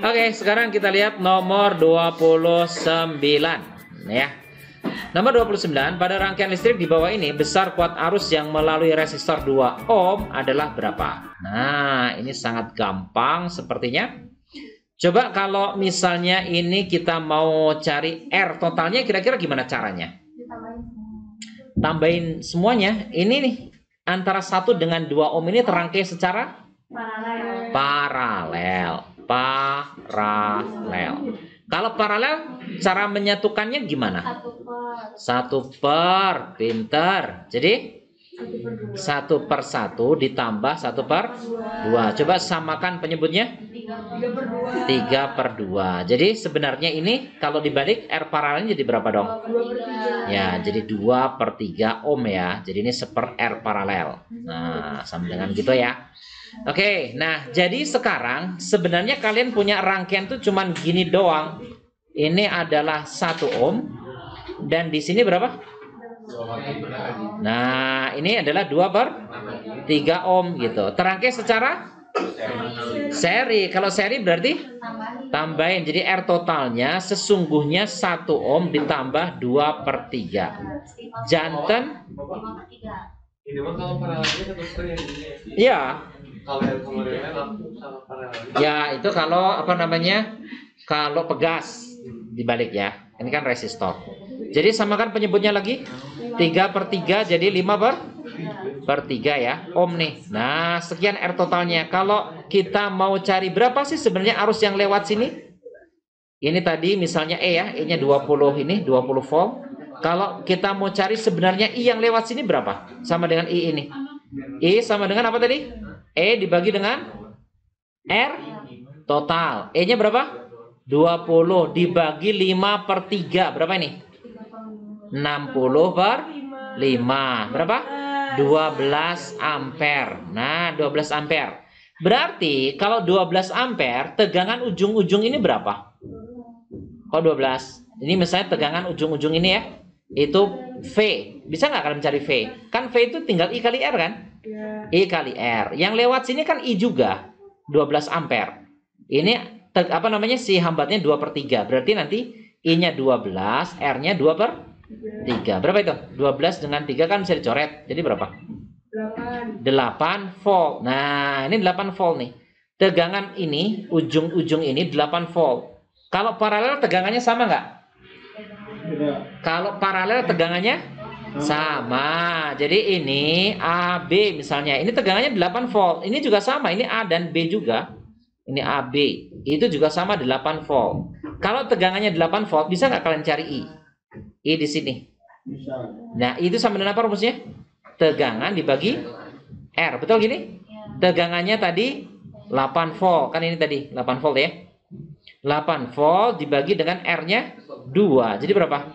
Oke, sekarang kita lihat nomor 29 ya. Nomor 29, pada rangkaian listrik di bawah ini besar kuat arus yang melalui resistor 2 ohm adalah berapa? Nah, ini sangat gampang sepertinya. Coba kalau misalnya ini kita mau cari R totalnya, kira-kira gimana caranya? Tambahin semuanya. Ini nih, antara 1 dengan 2 ohm ini terangkai secara paralel. Kalau paralel, cara menyatukannya gimana? 1/, pinter. Jadi 1/1 ditambah 1/2. Coba samakan penyebutnya. 3/2. Jadi sebenarnya ini kalau dibalik R paralelnya jadi berapa dong? Ya, jadi 2/3 ohm ya. Jadi ini 1/R paralel. Nah, sama dengan gitu ya. Oke, nah jadi sekarang sebenarnya kalian punya rangkaian tuh cuman gini doang. Ini adalah 1 ohm dan di sini berapa? Nah, ini adalah 2/3 ohm gitu. Terangkai secara seri. Kalau seri berarti tambahin. Jadi R totalnya sesungguhnya 1 ohm ditambah 2/3. Jantan. Iya. Ya, itu kalau apa namanya? Kalau pegas dibalik ya. Ini kan resistor. Jadi samakan penyebutnya lagi. 3/3 jadi 5/3 ya. Ohm nih. Nah, sekian R totalnya. Kalau kita mau cari berapa sih sebenarnya arus yang lewat sini? Ini tadi misalnya E ya. E-nya 20 ini, 20 volt. Kalau kita mau cari sebenarnya I yang lewat sini berapa? Sama dengan I ini. I sama dengan apa tadi? E dibagi dengan R total. E-nya berapa? 20 dibagi 5/3. Berapa ini? 60/5. Berapa? 12 ampere. Nah, 12 ampere. Berarti kalau 12 ampere, tegangan ujung-ujung ini berapa? Kok 12? Ini misalnya tegangan ujung-ujung ini ya. Itu V. Bisa nggak kalian mencari V? Kan V itu tinggal I kali R kan? I kali R. Yang lewat sini kan I juga. 12 ampere. Ini apa namanya, si hambatnya 2/3. Berarti nanti I-nya 12, R-nya 2/3. Berapa itu? 12 dengan 3 kan bisa dicoret. Jadi berapa? 8 volt. Nah, ini 8 volt nih. Tegangan ini, ujung-ujung ini 8 volt. Kalau paralel tegangannya sama nggak? Kalau paralel tegangannya sama. Jadi ini AB misalnya. Ini tegangannya 8 volt. Ini juga sama. Ini A dan B juga. Ini AB. Itu juga sama 8 volt. Kalau tegangannya 8 volt, bisa nggak kalian cari I? I di sini. Nah, itu sama dengan apa rumusnya? Tegangan dibagi R. Betul gini? Tegangannya tadi 8 volt. Kan ini tadi 8 volt ya. 8 volt dibagi dengan R-nya 2. Jadi berapa?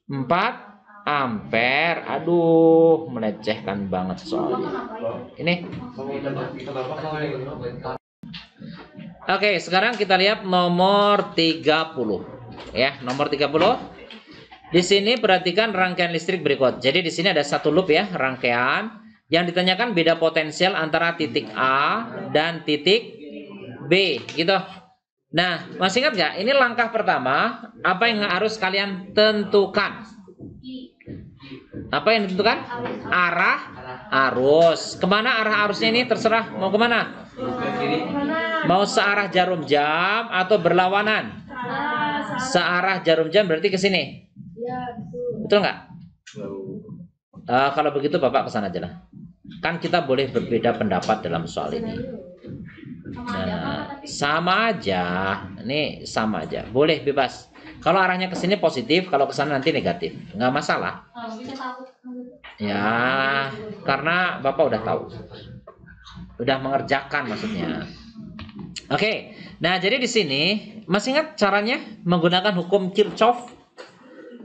4 ampere. Aduh, melecehkan banget soalnya. Ini. Oke, sekarang kita lihat nomor 30. Ya, nomor 30. Di sini perhatikan rangkaian listrik berikut. Jadi di sini ada satu loop ya, rangkaian. Yang ditanyakan beda potensial antara titik A dan titik B, gitu. Nah, masih ingat nggak? Ini langkah pertama. Apa yang harus kalian tentukan? Apa yang ditentukan? Arah arus. Kemana arah arusnya ini? Terserah mau kemana? Mau searah jarum jam atau berlawanan? Searah jarum jam berarti ke sini. Betul nggak? Kalau begitu Bapak kesana aja lah. Kan kita boleh berbeda pendapat dalam soal ini. Nah, sama aja. Ini sama aja. Boleh bebas. Kalau arahnya ke sini positif, kalau ke sana nanti negatif. Nggak masalah. Ya, karena Bapak udah tahu. Udah mengerjakan maksudnya. Oke. Nah, jadi di sini masih ingat caranya menggunakan hukum Kirchhoff?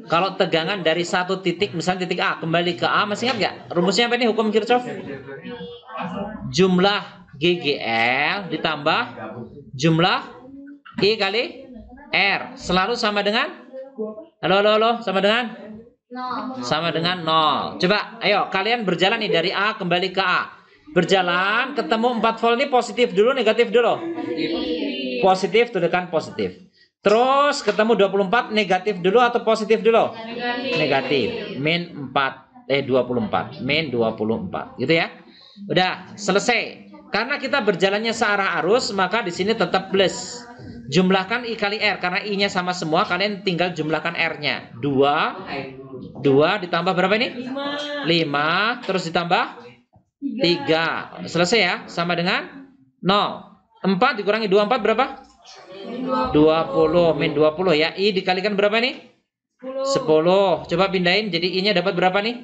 Kalau tegangan dari satu titik, misalnya titik A kembali ke A, masih ingat nggak? Rumusnya apa nih hukum Kirchhoff? Jumlah GGL ditambah jumlah I kali R selalu sama dengan halo sama dengan Sama dengan 0. Coba, ayo kalian berjalan nih dari A kembali ke A. Berjalan, ketemu 4 volt ini positif dulu, negatif dulu? Positif, tekan positif. Terus ketemu 24, negatif dulu atau positif dulu? Negatif. Min 24, min 24. Gitu ya. Udah, selesai. Karena kita berjalannya searah arus, maka di sini tetap plus. Jumlahkan I kali R, karena I-nya sama semua, kalian tinggal jumlahkan R-nya. 2 ditambah berapa ini? 5, terus ditambah 3. Selesai ya, sama dengan 0. 4 dikurangi 24 berapa? 20, min 20 ya. I dikalikan berapa nih? 10. Coba pindahin, jadi I-nya dapat berapa nih?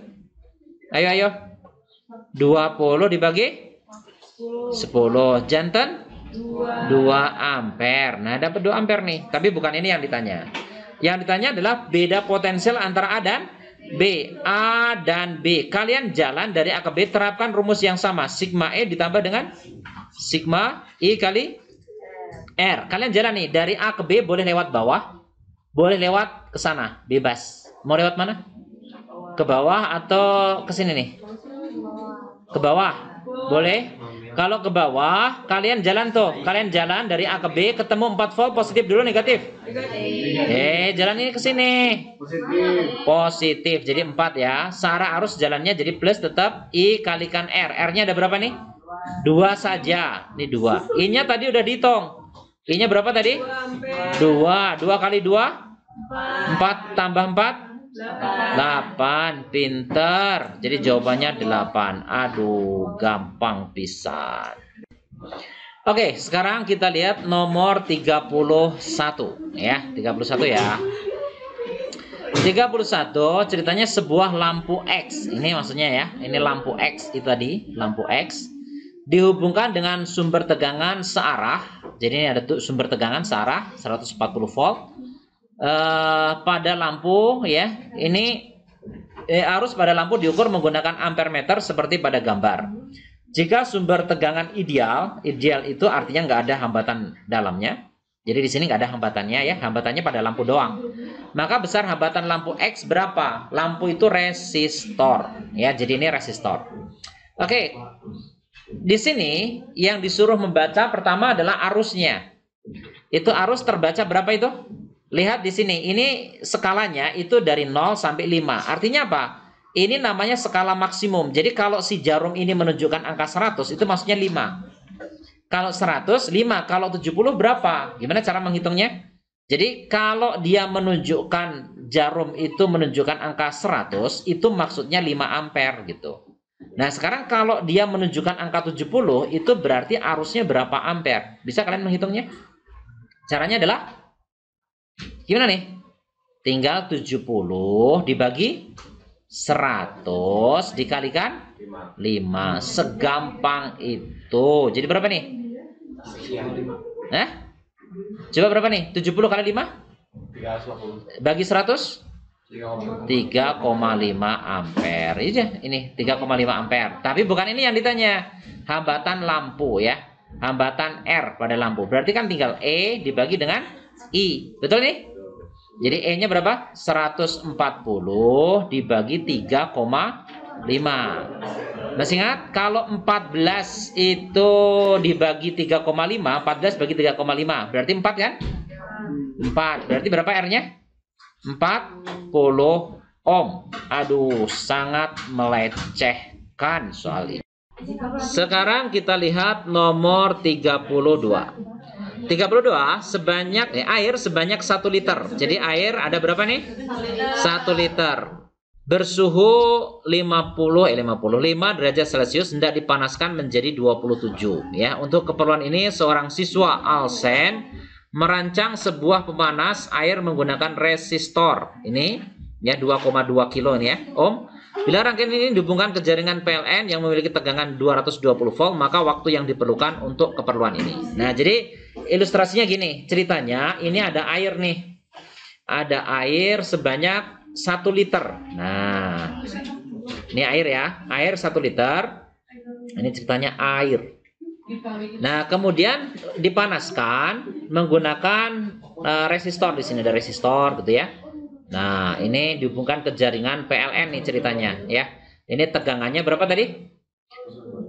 Ayo. 20 dibagi 10. Jantan 2 ampere. Nah, dapat 2 ampere nih. Tapi bukan ini yang ditanya. Yang ditanya adalah beda potensial antara A dan B. A dan B. Kalian jalan dari A ke B, terapkan rumus yang sama. Sigma E ditambah dengan sigma I kali R. Kalian jalan nih dari A ke B, boleh lewat bawah, boleh lewat ke sana, bebas. Mau lewat mana? Ke bawah atau ke sini nih? Ke bawah. Boleh? Kalau ke bawah, kalian jalan tuh. Kalian jalan dari A ke B, ketemu 4 volt, positif dulu, negatif? Jalan ini ke sini. Positif. Jadi 4 ya. Searah arus jalannya jadi plus, tetap I kalikan R. R-nya ada berapa nih? 2 saja. Ini 2. I-nya tadi udah dihitung. I-nya berapa tadi? 2. 2 kali 2? 4 tambah 4? 8. Pinter. Jadi jawabannya 8. Aduh, gampang pisan. Oke, sekarang kita lihat nomor 31 ya. 31 ya. 31 ceritanya sebuah lampu X. Ini maksudnya ya. Ini lampu X itu tadi, lampu X dihubungkan dengan sumber tegangan searah. Jadi ini ada tuh sumber tegangan searah 140 volt. Pada lampu ya, ini arus pada lampu diukur menggunakan ampere meter seperti pada gambar. Jika sumber tegangan ideal itu artinya nggak ada hambatan dalamnya. Jadi di sini nggak ada hambatannya ya, hambatannya pada lampu doang. Maka besar hambatan lampu X berapa? Lampu itu resistor ya, jadi ini resistor. Oke, di sini yang disuruh membaca pertama adalah arusnya. Itu arus terbaca berapa itu? Lihat di sini, ini skalanya itu dari 0 sampai 5. Artinya apa? Ini namanya skala maksimum. Jadi kalau si jarum ini menunjukkan angka 100, itu maksudnya 5. Kalau 100, 5. Kalau 70 berapa? Gimana cara menghitungnya? Jadi kalau dia menunjukkan, jarum itu menunjukkan angka 100, itu maksudnya 5 ampere gitu. Nah sekarang kalau dia menunjukkan angka 70, itu berarti arusnya berapa ampere? Bisa kalian menghitungnya? Caranya adalah gimana nih? Tinggal 70 dibagi 100 dikalikan 5. Segampang itu. Jadi berapa nih? Coba berapa nih? 70 kali 5? Bagi 100? 3,5 ampere. Ini 3,5 ampere. Tapi bukan ini yang ditanya. Hambatan lampu ya. Hambatan R pada lampu. Berarti kan tinggal E dibagi dengan I. Betul nih? Jadi E-nya berapa? 140 dibagi 3,5. Masih ingat? Kalau 14 itu dibagi 3,5, 14 bagi 3,5. Berarti 4 kan? 4. Berarti berapa R-nya? 40 ohm. Aduh, sangat melecehkan soal ini. Sekarang kita lihat nomor 32. 32 sebanyak air sebanyak 1 liter. Jadi air ada berapa nih? 1 liter. Bersuhu 55 derajat Celcius, hendak dipanaskan menjadi 27 ya. Untuk keperluan ini seorang siswa Alsen merancang sebuah pemanas air menggunakan resistor. Ini ya 2,2 kilo ini ya, ohm. Bila rangkaian ini dihubungkan ke jaringan PLN yang memiliki tegangan 220 volt, maka waktu yang diperlukan untuk keperluan ini. Nah, jadi ilustrasinya gini, ceritanya ini ada air nih. Ada air sebanyak 1 liter. Nah, ini air ya, air 1 liter. Ini ceritanya air. Nah, kemudian dipanaskan menggunakan resistor. Di sini ada resistor gitu ya. Nah, ini dihubungkan ke jaringan PLN nih ceritanya ya. Ini tegangannya berapa tadi?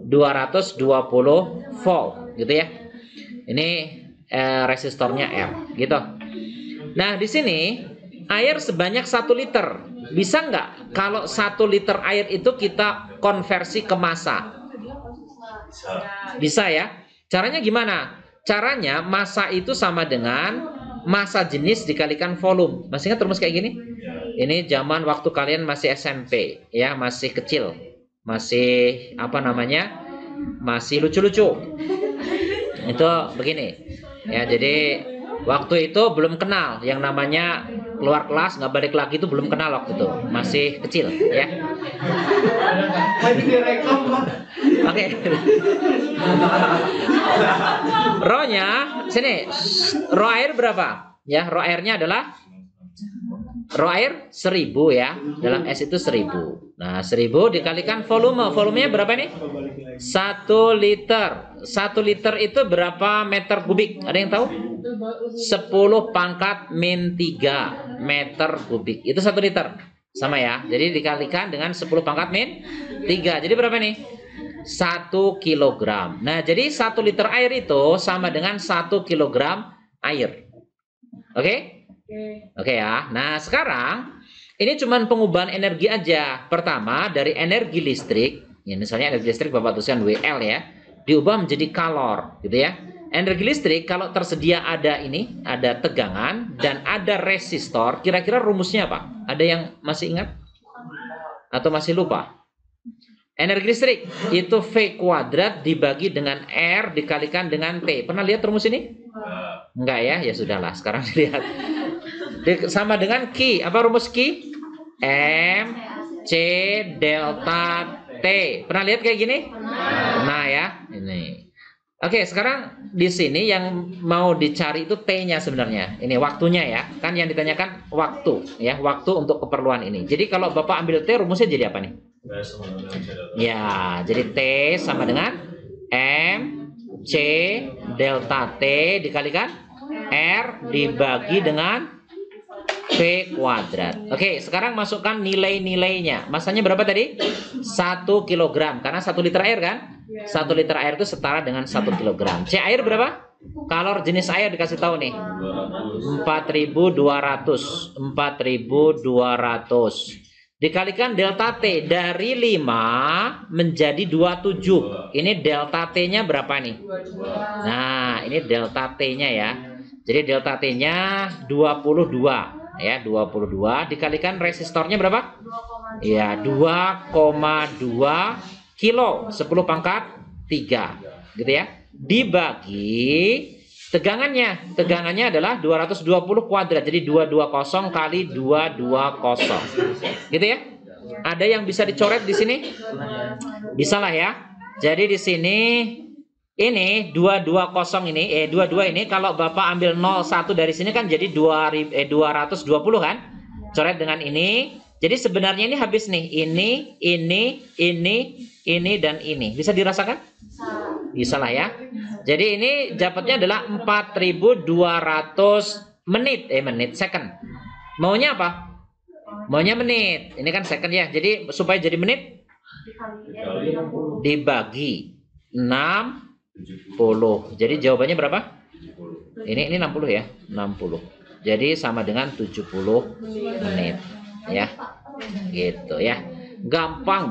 220 volt gitu ya. Ini resistornya R gitu. Nah, di sini air sebanyak 1 liter. Bisa nggak kalau 1 liter air itu kita konversi ke massa? Bisa ya. Caranya gimana? Caranya massa itu sama dengan massa jenis dikalikan volume. Masih ingat rumus kayak gini? Ini zaman waktu kalian masih SMP ya, masih kecil. Masih apa namanya? Masih lucu-lucu. Itu begini. Ya, jadi waktu itu belum kenal yang namanya keluar kelas nggak balik lagi, itu belum kenal waktu itu, masih kecil ya. Oke. Rho-nya sini, rho air berapa? Ya, rho airnya adalah rho air 1000 ya. Dalam S itu 1000. Nah, 1000 dikalikan volume. Volumenya berapa nih? 1 liter. 1 liter itu berapa meter kubik? Ada yang tahu? 10 pangkat min 3 meter kubik. Itu 1 liter. Sama ya. Jadi dikalikan dengan 10 pangkat min 3. Jadi berapa nih? 1 kilogram. Nah, jadi 1 liter air itu sama dengan 1 kilogram air. Oke? Oke ya. Nah, sekarang ini cuma pengubahan energi aja. Pertama, dari energi listrik, ya misalnya energi listrik Bapak tuliskan WL ya, diubah menjadi kalor, gitu ya. Energi listrik kalau tersedia ada ini, ada tegangan dan ada resistor, kira-kira rumusnya apa? Ada yang masih ingat? Atau masih lupa? Energi listrik itu V kuadrat dibagi dengan R dikalikan dengan T. Pernah lihat rumus ini? Enggak ya? Ya sudahlah, sekarang dilihat. Sama dengan Q. Apa rumus Q? M C delta T. Pernah lihat kayak gini? Nah ya, ini. Oke, sekarang di sini yang mau dicari itu T-nya sebenarnya. Ini waktunya ya. Kan yang ditanyakan waktu ya, waktu untuk keperluan ini. Jadi kalau Bapak ambil T, rumusnya jadi apa nih? Ya, jadi T sama dengan M C delta T dikalikan R dibagi dengan V kuadrat. Oke, sekarang masukkan nilai-nilainya. Massanya berapa tadi? 1 kilogram. Karena 1 liter air kan? 1 liter air itu setara dengan 1 kilogram. C air berapa? Kalor jenis air dikasih tahu nih. 4.200. 4.200. Dikalikan delta T dari 5 menjadi 27. Ini delta T-nya berapa nih? Nah, ini delta T-nya ya. Jadi delta T-nya 22. Ya, 22 dikalikan resistornya berapa? Ya, 2,2 kilo 10 pangkat 3 gitu ya. Dibagi tegangannya. Tegangannya adalah 220 kuadrat. Jadi 220 kali 220. Gitu ya. Ada yang bisa dicoret di sini? Bisa lah ya. Jadi di sini ini 220 ini 22 ini kalau Bapak ambil 01 dari sini kan jadi 220 kan? Coret dengan ini. Jadi sebenarnya ini habis nih. Ini dan ini. Bisa dirasakan? Bisa lah ya. Jadi ini dapatnya adalah 4.200 second. Maunya apa? Maunya menit. Ini kan second ya. Jadi supaya jadi menit dibagi 60. Jadi jawabannya berapa? Ini 60 ya, 60. Jadi sama dengan 70 menit ya. Gitu ya. Gampang.